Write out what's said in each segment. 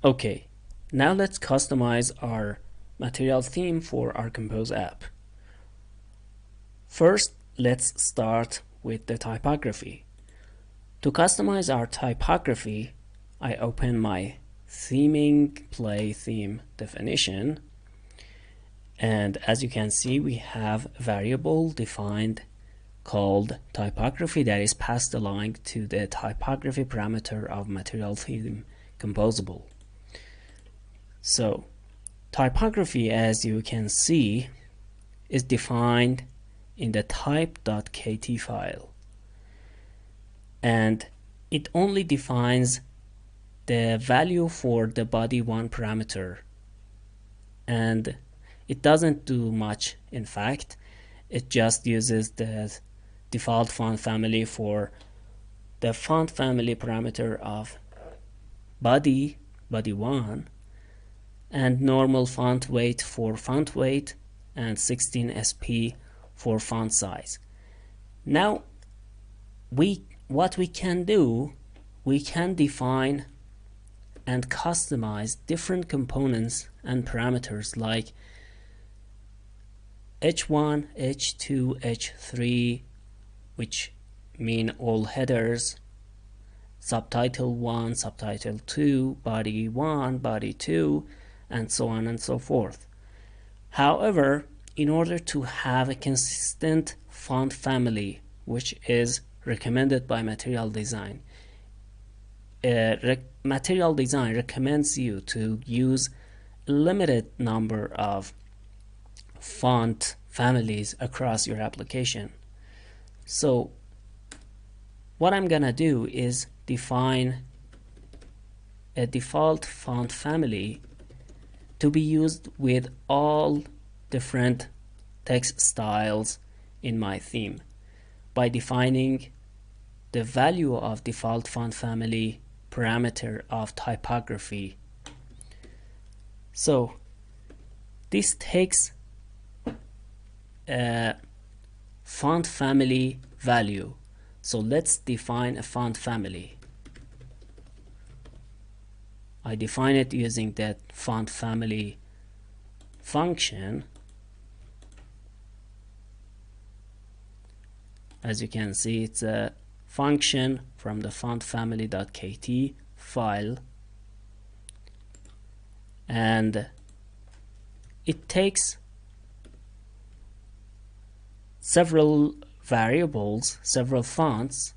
Okay, now let's customize our material theme for our Compose app. First, let's start with the typography. To customize our typography, I open my theming play theme definition, and as you can see, we have a variable defined called typography that is passed along to the typography parameter of material theme composable. So typography, as you can see, is defined in the type.kt file, and it only defines the value for the body1 parameter, and it doesn't do much. In fact, it just uses the default font family for the font family parameter of body1, and normal font weight for font weight, and 16sp for font size. Now what we can do, we can define and customize different components and parameters like h1, h2, h3, which mean all headers, subtitle 1, subtitle 2, body 1, body 2, and so on and so forth. However, in order to have a consistent font family, which is recommended by Material Design, Material Design recommends you to use a limited number of font families across your application. So what I'm gonna do is define a default font family to be used with all different text styles in my theme by defining the value of default font family parameter of typography. So this takes a font family value. So let's define a font family. I define it using that font family function. As you can see, it's a function from the fontfamily.kt file, and it takes several variables, several fonts,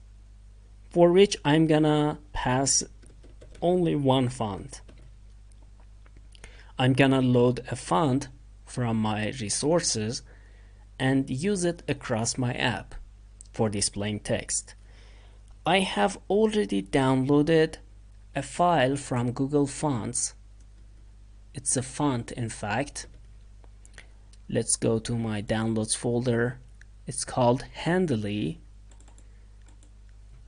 for which I'm gonna pass only one font. I'm gonna load a font from my resources and use it across my app for displaying text. I have already downloaded a file from Google Fonts. It's a font, in fact. Let's go to my downloads folder. It's called Handly.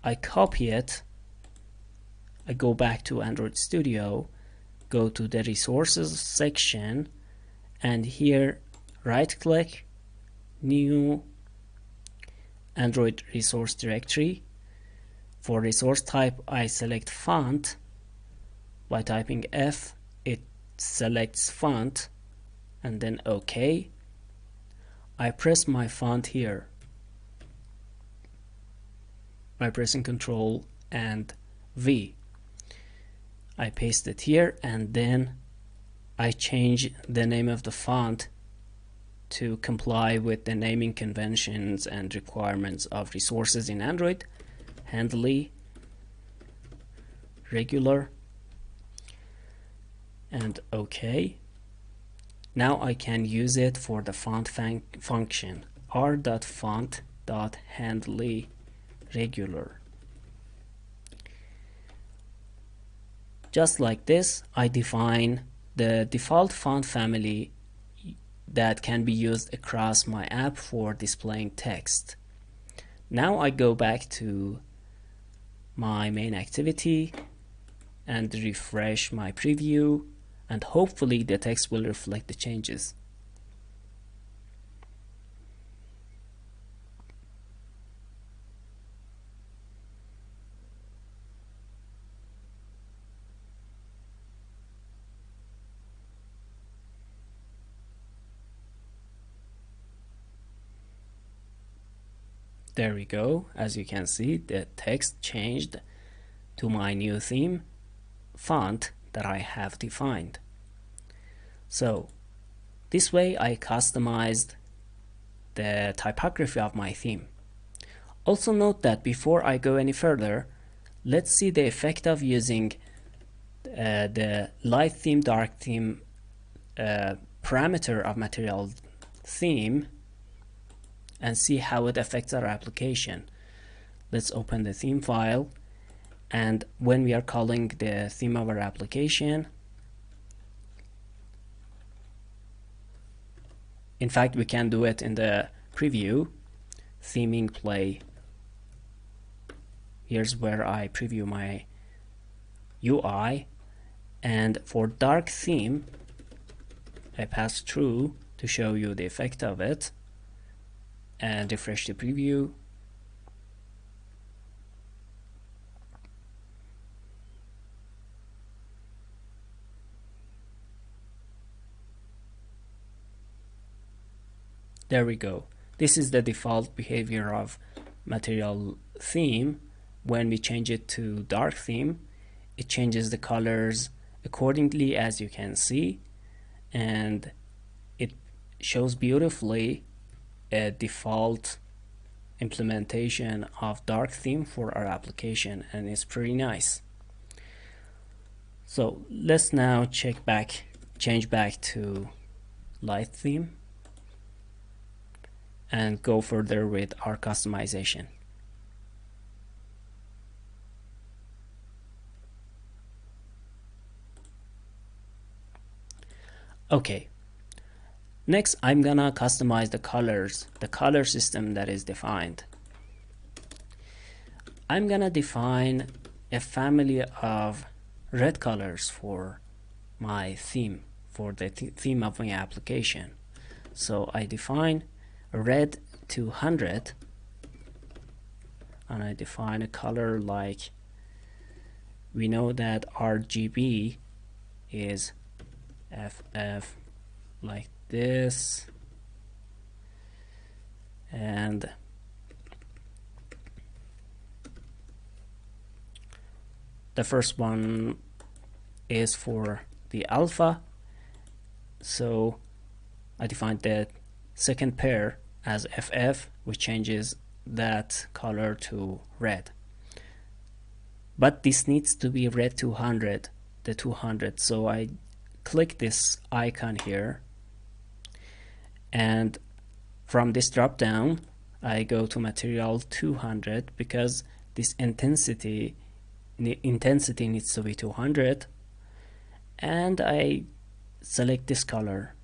I copy it. I go back to Android Studio, go to the resources section, and here right click, new Android resource directory. For resource type, I select font. By typing F, it selects font, and then OK. I press my font here by pressing Ctrl and V. I paste it here, and then I change the name of the font to comply with the naming conventions and requirements of resources in Android. Handly, regular, and OK. Now I can use it for the font function r.font.handly regular. Just like this, I define the default font family that can be used across my app for displaying text. Now I go back to my main activity and refresh my preview, and hopefully the text will reflect the changes. There we go. As you can see, the text changed to my new theme font that I have defined. So this way I customized the typography of my theme. Also note that before I go any further, let's see the effect of using the light theme, dark theme parameter of material theme and see how it affects our application. Let's open the theme file, and when we are calling the theme of our application, in fact we can do it in the preview, theming play. Here's where I preview my UI, and for dark theme I pass through to show you the effect of it, and refresh the preview. There we go. This is the default behavior of material theme. When we change it to dark theme, it changes the colors accordingly, as you can see, and it shows beautifully a default implementation of dark theme for our application, and it's pretty nice. So let's now change back to light theme and go further with our customization. Okay, next I'm gonna customize the colors, the color system that is defined. I'm gonna define a family of red colors for my theme, for the theme of my application. So I define red 200, and I define a color like, we know that RGB is FF like this, and the first one is for the alpha, so I defined the second pair as FF, which changes that color to red. But this needs to be red 200, the 200, so I click this icon here, and from this drop down I go to material 200 because this intensity needs to be 200, and I select this color.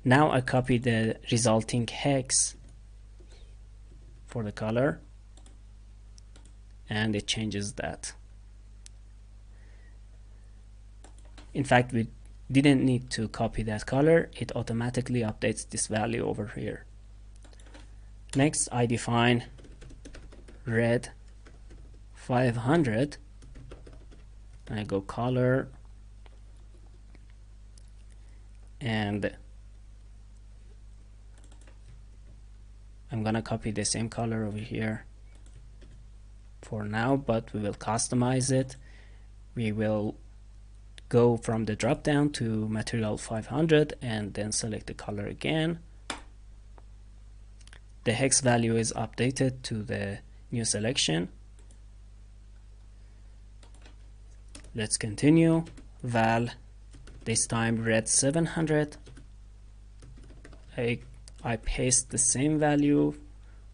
Now I copy the resulting hex for the color, and it changes that. In fact, we didn't need to copy that color, it automatically updates this value over here. Next I define red 500, I go color, and I'm gonna copy the same color over here for now, but we will customize it. We will go from the drop down to material 500 and then select the color again. The hex value is updated to the new selection. Let's continue. Val, this time red 700. I paste the same value,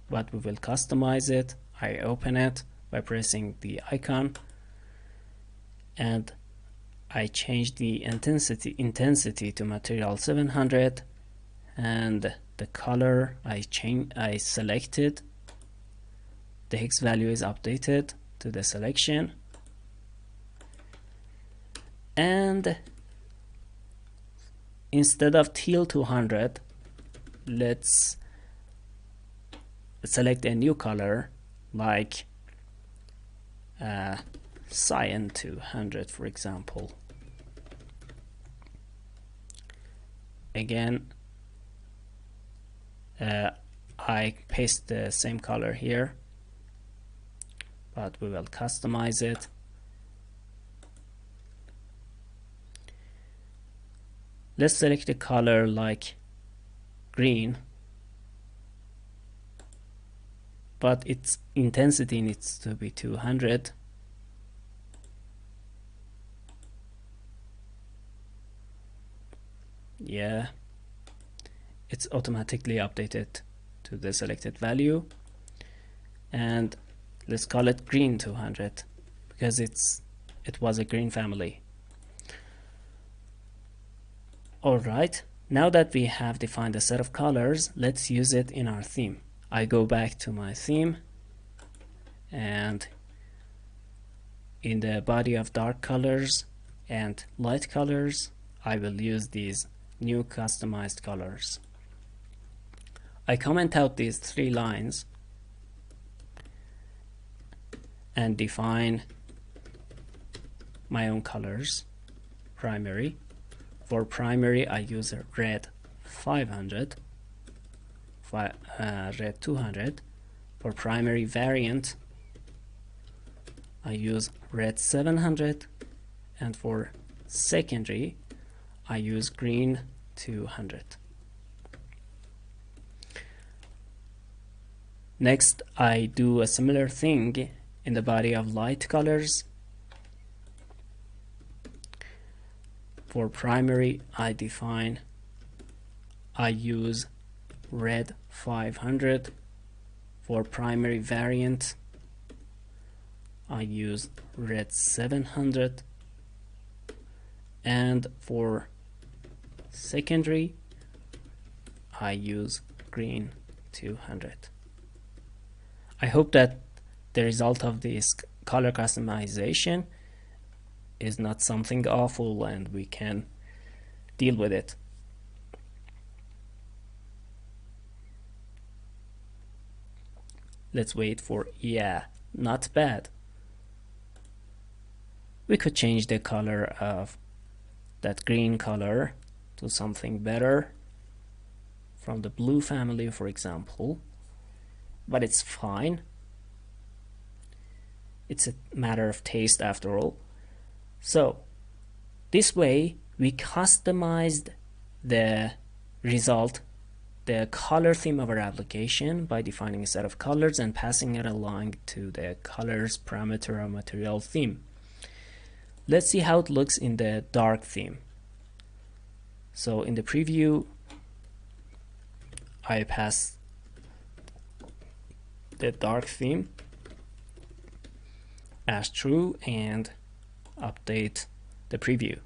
but we will customize it. I open it by pressing the icon, and I change the intensity to material 700, and the color I selected. The hex value is updated to the selection, and instead of teal 200, let's select a new color like cyan 200, for example. Again, I paste the same color here, but we will customize it. Let's select a color like green, but its intensity needs to be 200. Yeah, it's automatically updated to the selected value, and let's call it green 200 because it was a green family. Alright, now that we have defined a set of colors, let's use it in our theme. I go back to my theme, and in the body of dark colors and light colors, I will use these new customized colors. I comment out these 3 lines and define my own colors. Primary. For primary, I use a red 500, red 200. For primary variant, I use red 700, and for secondary, I use green 200. Next, I do a similar thing in the body of light colors. For primary, I use red 500. For primary variant, I use red 700. And for secondary, I use green 200. I hope that the result of this color customization is not something awful and we can deal with it. Let's wait for, yeah, not bad. We could change the color of that green color to something better from the blue family, for example, but it's fine. It's a matter of taste after all. So this way we customized the result, the color theme of our application, by defining a set of colors and passing it along to the colors parameter or material theme. Let's see how it looks in the dark theme. So in the preview, I pass the dark theme as true and update the preview.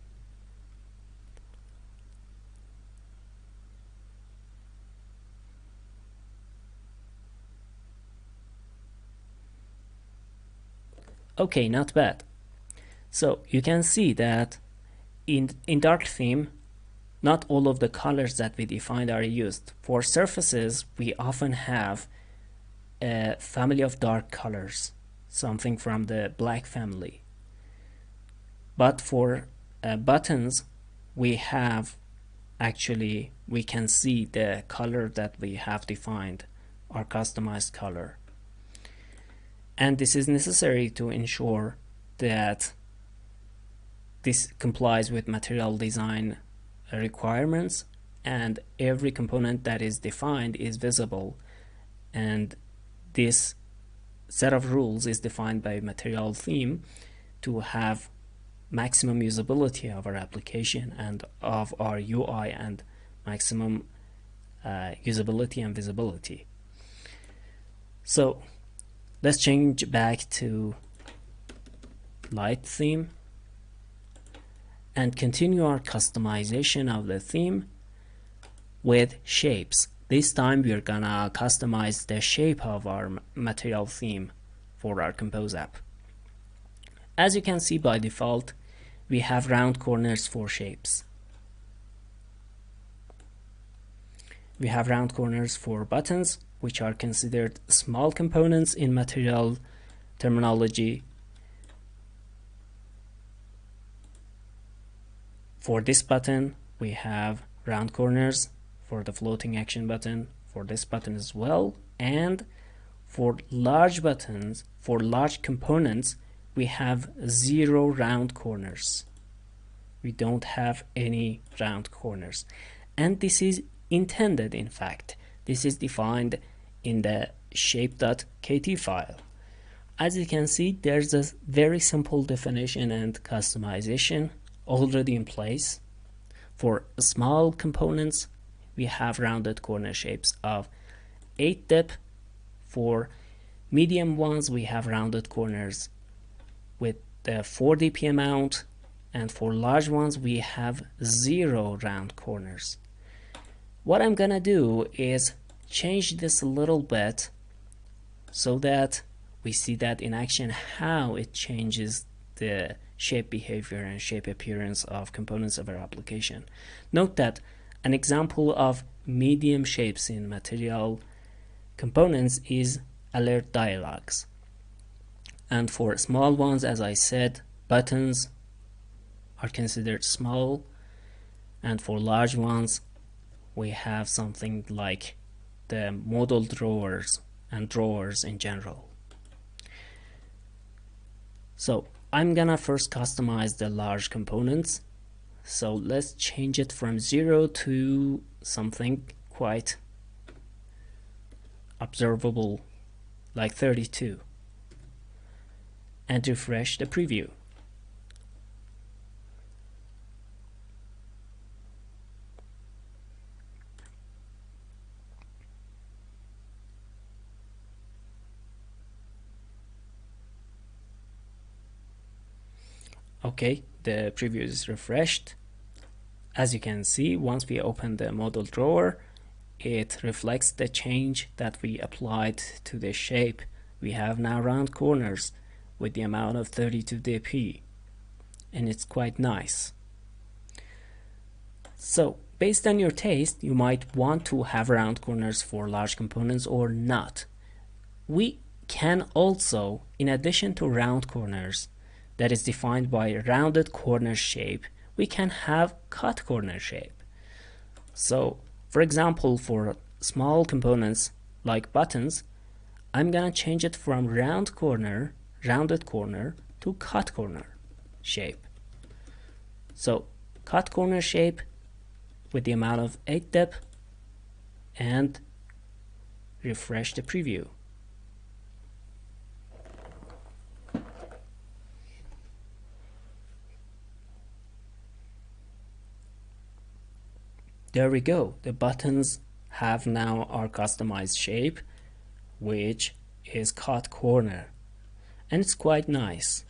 Okay, not bad. So you can see that in dark theme, not all of the colors that we defined are used. For surfaces, we often have a family of dark colors, something from the black family. But for buttons, we can see the color that we have defined, our customized color. And this is necessary to ensure that this complies with material design requirements and every component that is defined is visible, and this set of rules is defined by material theme to have maximum usability of our application and of our UI and maximum usability and visibility. So let's change back to light theme and continue our customization of the theme with shapes. This time we're gonna customize the shape of our material theme for our Compose app. As you can see, by default we have round corners for shapes. We have round corners for buttons, which are considered small components in material terminology. For this button, we have round corners. For the floating action button, for this button as well. And for large buttons, for large components, we have 0 round corners. We don't have any round corners. And this is intended, in fact. This is defined in the shape.kt file. As you can see, there's a very simple definition and customization already in place. For small components, we have rounded corner shapes of 8 dip. For medium ones, we have rounded corners with the 4 dp amount, and for large ones, we have 0 round corners. What I'm gonna do is change this a little bit so that we see that in action, how it changes the shape behavior and shape appearance of components of our application. Note that an example of medium shapes in material components is alert dialogues. And for small ones, as I said, buttons are considered small. And for large ones, we have something like the model drawers and drawers in general. So I'm gonna first customize the large components. So let's change it from 0 to something quite observable like 32 and refresh the preview. Okay, the preview is refreshed. As you can see, once we open the model drawer, it reflects the change that we applied to the shape. We have now round corners with the amount of 32 dp, and it's quite nice. So based on your taste, you might want to have round corners for large components or not. We can also, in addition to round corners that is defined by a rounded corner shape, we can have cut corner shape. So for example, for small components like buttons, I'm gonna change it from rounded corner to cut corner shape. So cut corner shape with the amount of 8 dip, and refresh the preview. There we go. The buttons have now our customized shape, which is cut corner, and it's quite nice.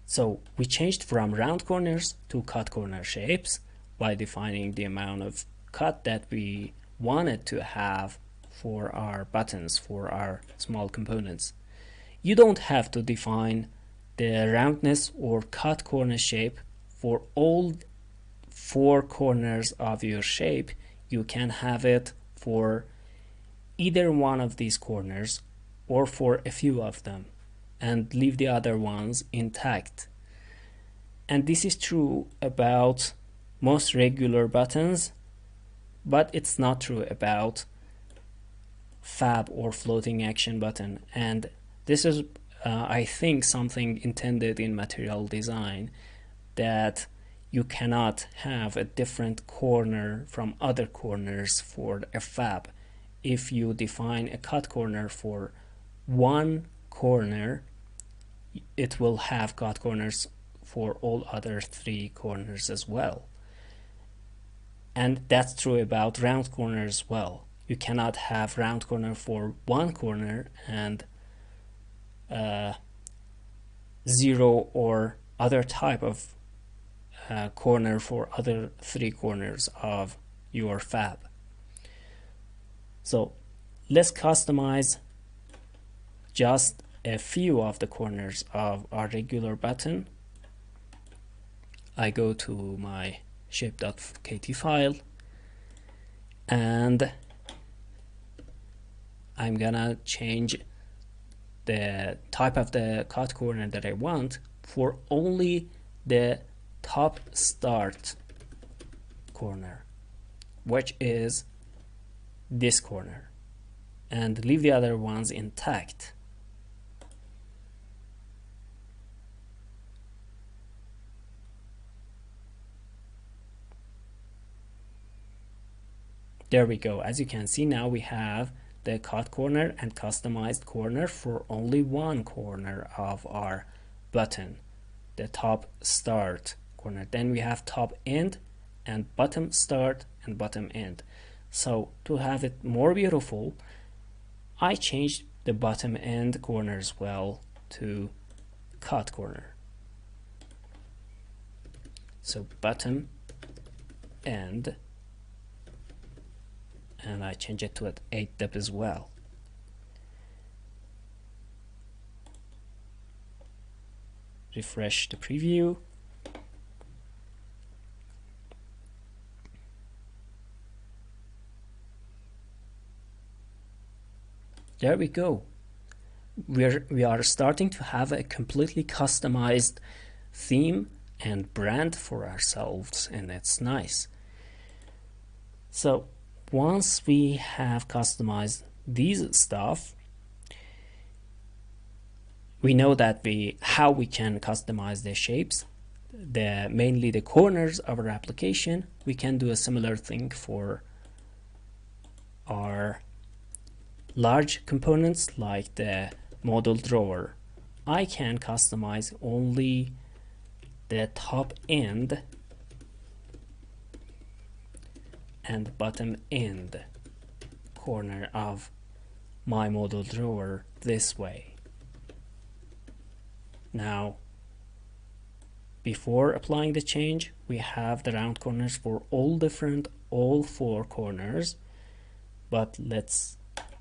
So we changed from round corners to cut corner shapes by defining the amount of cut that we wanted to have for our buttons, for our small components. You don't have to define the roundness or cut corner shape for all 4 corners of your shape. You can have it for either one of these corners or for a few of them and leave the other ones intact. And this is true about most regular buttons, but it's not true about fab or floating action button. And this is I think something intended in material design, that you cannot have a different corner from other corners for a fab. If you define a cut corner for one corner, it will have cut corners for all other 3 corners as well. And that's true about round corner as well. You cannot have round corner for one corner and 0 or other type of corner for other 3 corners of your fab. So let's customize just a few of the corners of our regular button. I go to my shape.kt file and I'm gonna change the type of the cut corner that I want for only the top start corner, which is this corner, and leave the other ones intact. There we go. As you can see, now we have the cut corner and customized corner for only one corner of our button, the top start corner. Then we have top end and bottom start and bottom end. So to have it more beautiful, I changed the bottom end corner as well to cut corner. So bottom end, and I change it to an 8 depth as well. Refresh the preview. There we go. We are starting to have a completely customized theme and brand for ourselves, and it's nice. So once we have customized these stuff, we know that how we can customize the shapes, mainly the corners of our application. We can do a similar thing for our large components like the model drawer. I can customize only the top end and bottom end corner of my model drawer this way. Now, before applying the change, we have the round corners for all 4 corners, but let's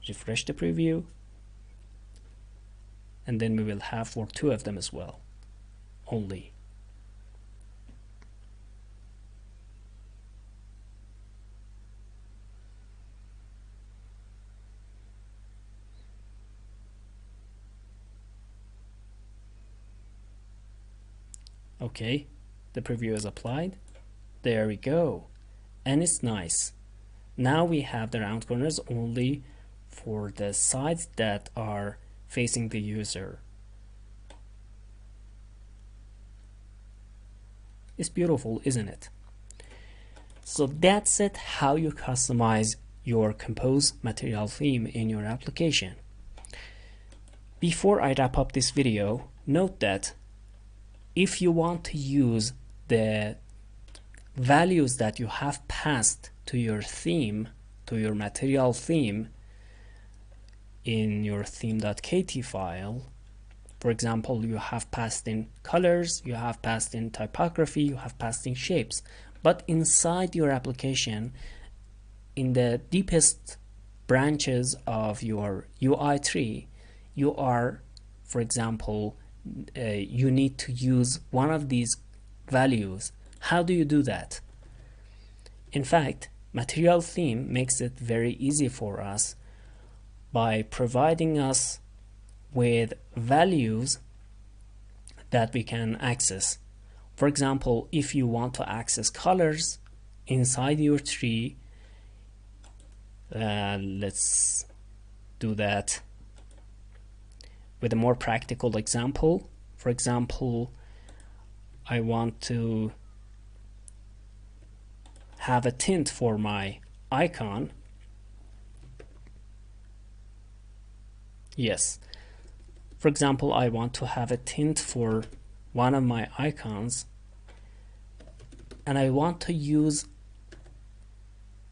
refresh the preview, and then we will have for 2 of them as well only. Okay, the preview is applied. There we go, and it's nice. Now we have the round corners only for the sides that are facing the user. It's beautiful, isn't it? So that's it, how you customize your Compose material theme in your application. Before I wrap up this video, note that if you want to use the values that you have passed to your theme, to your material theme in your theme.kt file, for example, you have passed in colors, you have passed in typography, you have passed in shapes, but inside your application, in the deepest branches of your UI tree, you are, for example, you need to use one of these values. How do you do that? In fact, material theme makes it very easy for us by providing us with values that we can access. For example, if you want to access colors inside your tree, let's do that with a more practical example. For example, I want to have a tint for my icon. Yes. For example, I want to have a tint for one of my icons, and I want to use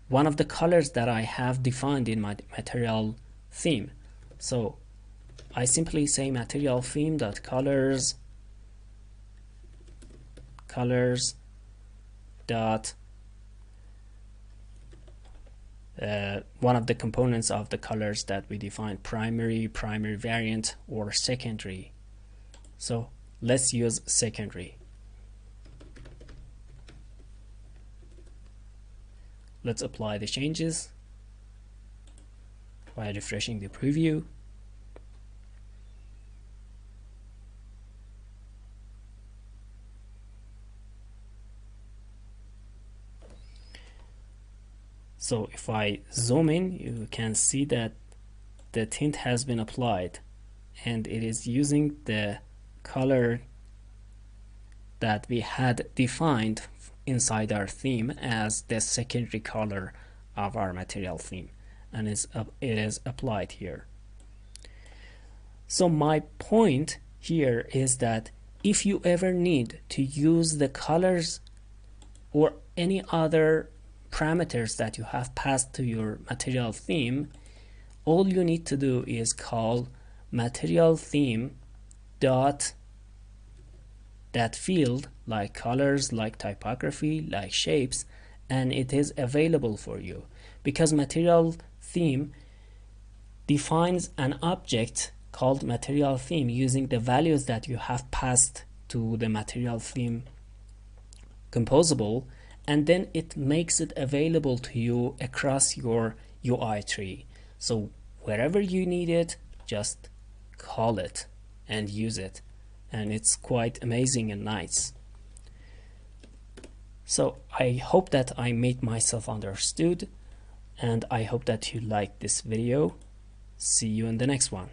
one of the colors that I have defined in my material theme. So I simply say material theme.colors dot one of the components of the colors that we define, primary variant, or secondary. So let's use secondary. Let's apply the changes by refreshing the preview. So if I zoom in, you can see that the tint has been applied and it is using the color that we had defined inside our theme as the secondary color of our material theme, and it is applied here. So my point here is that if you ever need to use the colors or any other parameters that you have passed to your material theme, all you need to do is call material theme dot that field, like colors, like typography, like shapes, and it is available for you, because material theme defines an object called material theme using the values that you have passed to the material theme composable, and then it makes it available to you across your UI tree. So wherever you need it, just call it and use it, and it's quite amazing and nice. So I hope that I made myself understood, and I hope that you liked this video. See you in the next one.